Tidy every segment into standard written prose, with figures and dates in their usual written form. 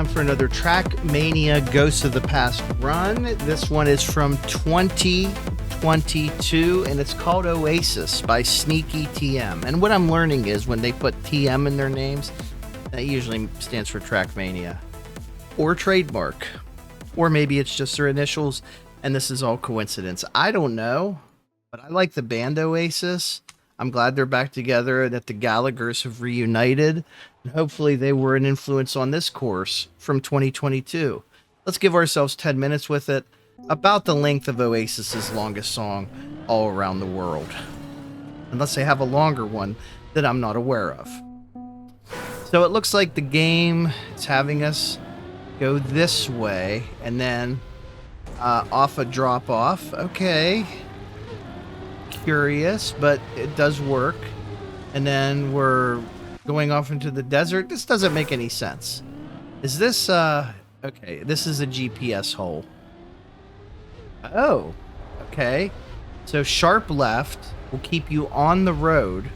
for another Trackmania Ghosts of the Past run. This one is from 2022, and it's called Oasis by SneakyyTM. And what I'm learning is when they put TM in their names, that usually stands for Trackmania. Or trademark. Or maybe it's just their initials, and this is all coincidence. I don't know, but I like the band Oasis. I'm glad they're back together and that the Gallaghers have reunited. And hopefully they were an influence on this course from 2022. Let's give ourselves 10 minutes with it. About the length of Oasis's longest song all around the world. Unless they have a longer one that I'm not aware of. So it looks like the game is having us go this way and then off a drop off. Okay. Curious, but it does work. And then we're going off into the desert. This doesn't make any sense. Is this okay, this is a GPS hole. Oh, okay. So sharp left will keep you on the road,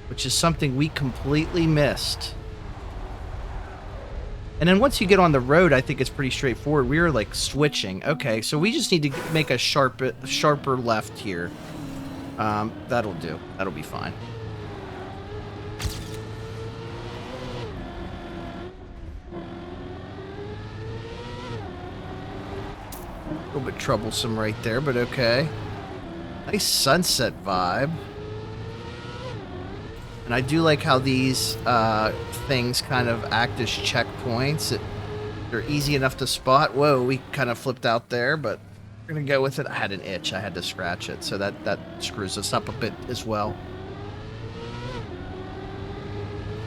which is something we completely missed. And then once you get on the road, I think it's pretty straightforward. We are like switching. Okay, so we just need to make a sharper left here. That'll do. That'll be fine. A little bit troublesome right there, but okay. Nice sunset vibe. And I do like how these things kind of act as checkpoints. They're easy enough to spot. Whoa, we kind of flipped out there, but we're going to go with it. I had an itch. I had to scratch it, so that screws us up a bit as well.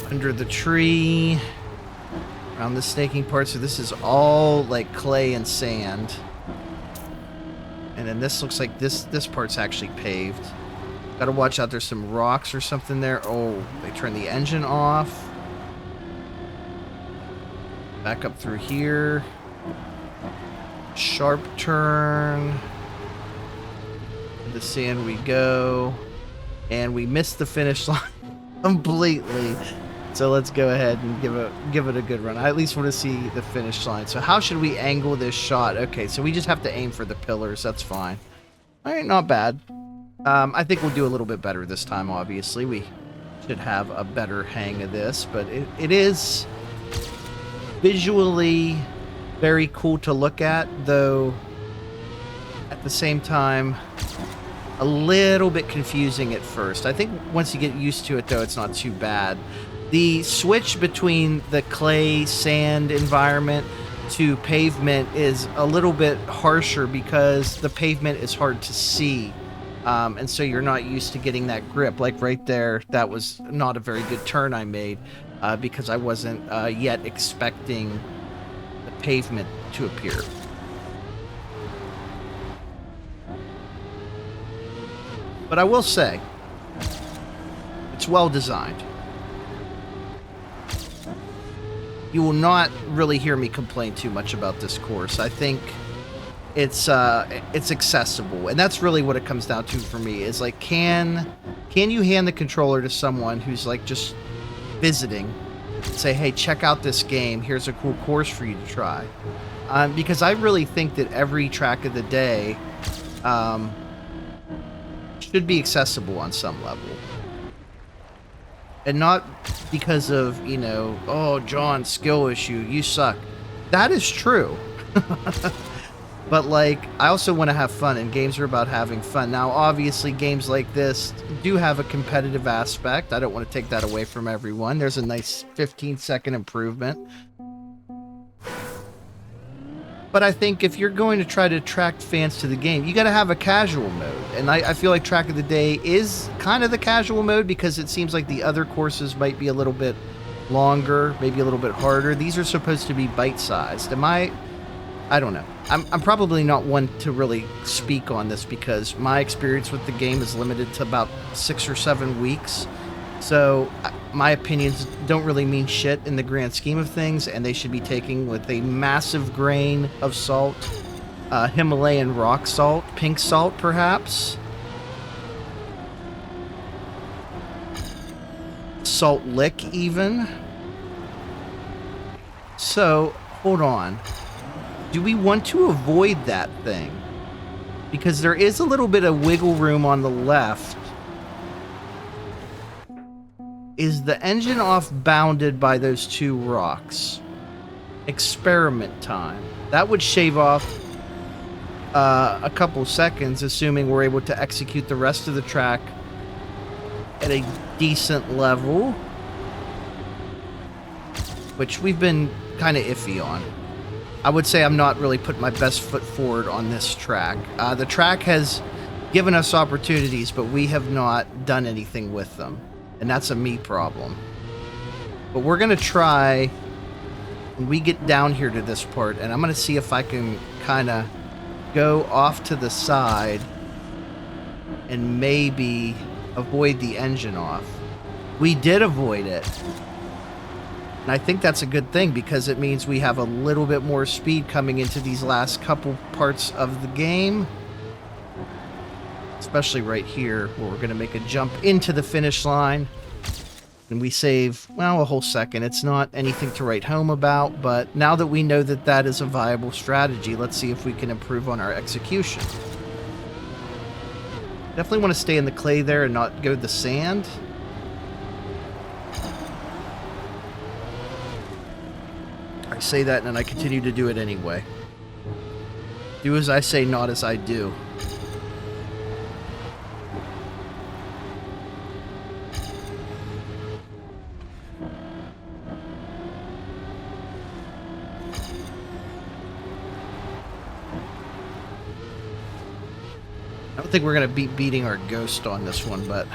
Under the tree. Around the snaking part. So this is all like clay and sand. And then this looks like this part's actually paved. Gotta watch out, there's some rocks or something there. Oh, they turned the engine off. Back up through here. Sharp turn. The sand we go. And we missed the finish line completely. So let's go ahead and give it a good run. I at least want to see the finish line. So how should we angle this shot? Okay, so we just have to aim for the pillars. That's fine. All right, not bad. I think we'll do a little bit better this time, obviously. We should have a better hang of this. But it is visually very cool to look at, though at the same time a little bit confusing at first. I think once you get used to it, though, it's not too bad. The switch between the clay sand environment to pavement is a little bit harsher because the pavement is hard to see. And so you're not used to getting that grip. Like right there, that was not a very good turn I made because I wasn't yet expecting the pavement to appear. But I will say, it's well designed. You will not really hear me complain too much about this course. I think it's accessible, and that's really what it comes down to for me. Is like, can you hand the controller to someone who's like just visiting, and say, hey, check out this game. Here's a cool course for you to try. Because I really think that every track of the day should be accessible on some level. And not because of, you know, oh, John, skill issue, you suck. That is true. But, like, I also want to have fun, and games are about having fun. Now, obviously, games like this do have a competitive aspect. I don't want to take that away from everyone. There's a nice 15-second improvement. But I think if you're going to try to attract fans to the game, you got to have a casual mode. And I feel like Track of the Day is kind of the casual mode because it seems like the other courses might be a little bit longer, maybe a little bit harder. These are supposed to be bite-sized. I don't know. I'm probably not one to really speak on this because my experience with the game is limited to about 6 or 7 weeks. So my opinions don't really mean shit in the grand scheme of things, and they should be taken with a massive grain of salt. Himalayan rock salt, pink salt perhaps. Salt lick even. So Hold on. Do we want to avoid that thing? Because there is a little bit of wiggle room on the left. Is the engine off bounded by those two rocks? Experiment time. That would shave off a couple seconds, assuming we're able to execute the rest of the track at a decent level, which we've been kind of iffy on. I would say I'm not really putting my best foot forward on this track. The track has given us opportunities, but we have not done anything with them. And that's a me problem. But we're going to try when we get down here to this part, and I'm going to see if I can kind of go off to the side and maybe avoid the engine off. We did avoid it. And I think that's a good thing because it means we have a little bit more speed coming into these last couple parts of the game. Especially right here where we're going to make a jump into the finish line. And we save, well, a whole second. It's not anything to write home about, but now that we know that that is a viable strategy, let's see if we can improve on our execution. Definitely want to stay in the clay there and not go to the sand. I say that and then I continue to do it anyway. Do as I say, not as I do. I don't think we're going to be beating our ghost on this one, but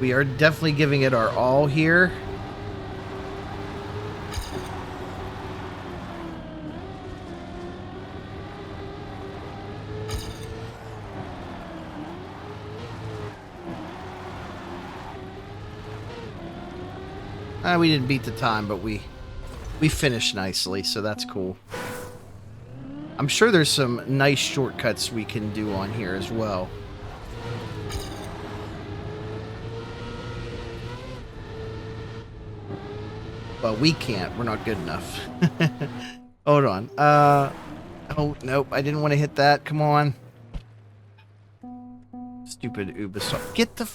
we are definitely giving it our all here. We didn't beat the time, but we finished nicely, so that's cool. I'm sure there's some nice shortcuts we can do on here as well. But we can't. We're not good enough. Hold on. Oh, nope. I didn't want to hit that. Come on. Stupid Ubisoft. Get the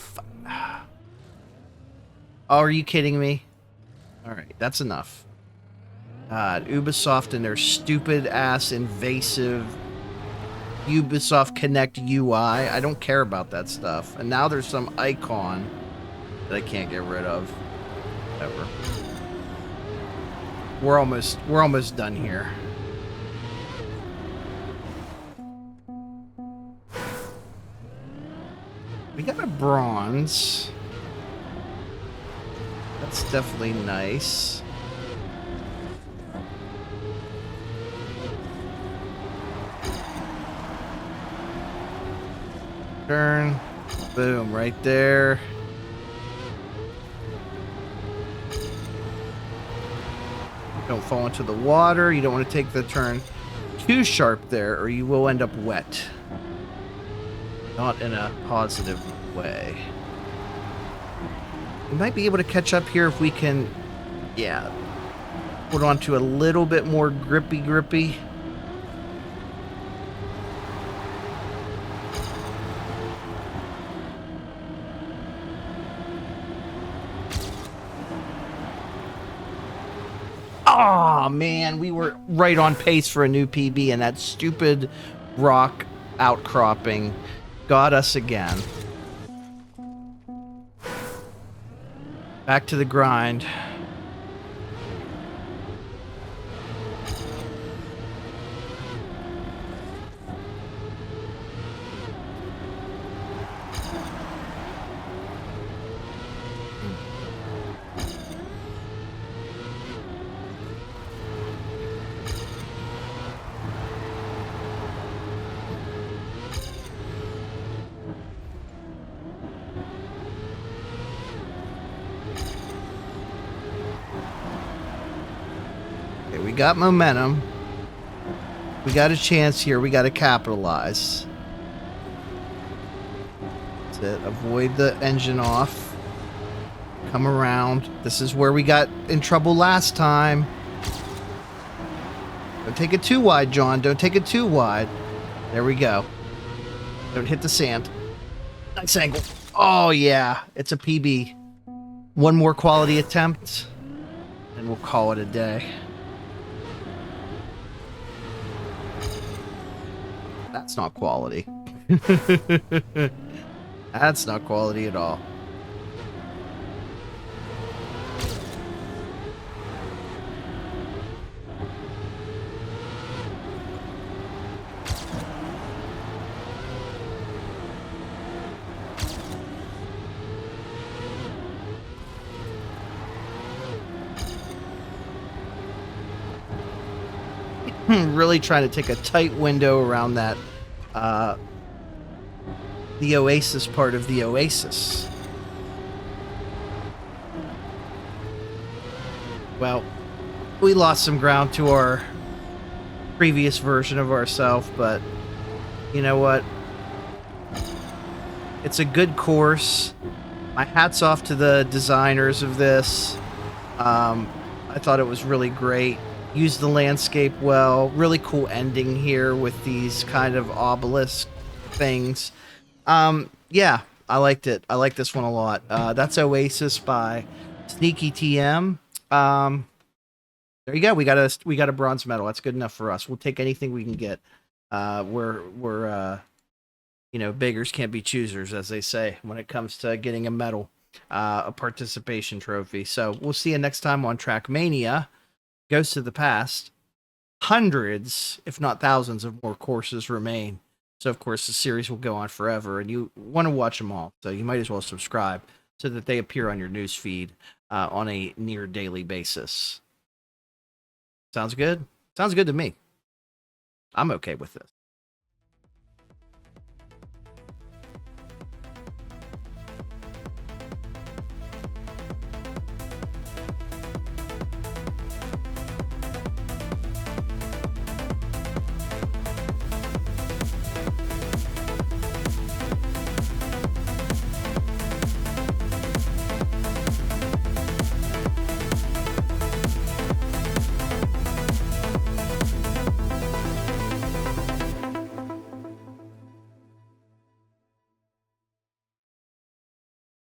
Oh, are you kidding me? Alright, that's enough. God, Ubisoft and their stupid-ass, invasive Ubisoft Connect UI. I don't care about that stuff. And now there's some icon that I can't get rid of. Ever. We're almost done here. We got a bronze. That's definitely nice. Turn. Boom, right there. Don't fall into the water. You don't want to take the turn too sharp there, or you will end up wet. Not in a positive way. We might be able to catch up here if we can, yeah, hold on to a little bit more grippy. Oh man, we were right on pace for a new PB, and that stupid rock outcropping got us again. Back to the grind. We got momentum. We got a chance here. We got to capitalize. That's it. Avoid the engine off. Come around. This is where we got in trouble last time. Don't take it too wide, John. Don't take it too wide. There we go. Don't hit the sand. Nice angle. Oh, yeah. It's a PB. One more quality attempt, and we'll call it a day. That's not quality. That's not quality at all. Really trying to take a tight window around that, the Oasis part of the Oasis. Well, we lost some ground to our previous version of ourselves, but you know what? It's a good course. My hat's off to the designers of this. I thought it was really great. Used the landscape well. Really cool ending here with these kind of obelisk things. Yeah, I liked it. I like this one a lot. That's Oasis by SneakyyTM. There you go. We got a bronze medal. That's good enough for us. We'll take anything we can get. We're you know, beggars can't be choosers, as they say, when it comes to getting a medal, a participation trophy. So we'll see you next time on Trackmania. Goes to the past. Hundreds, if not thousands, of more courses remain. So, of course, the series will go on forever, and you want to watch them all. So you might as well subscribe so that they appear on your news feed on a near daily basis. Sounds good? Sounds good to me. I'm okay with this.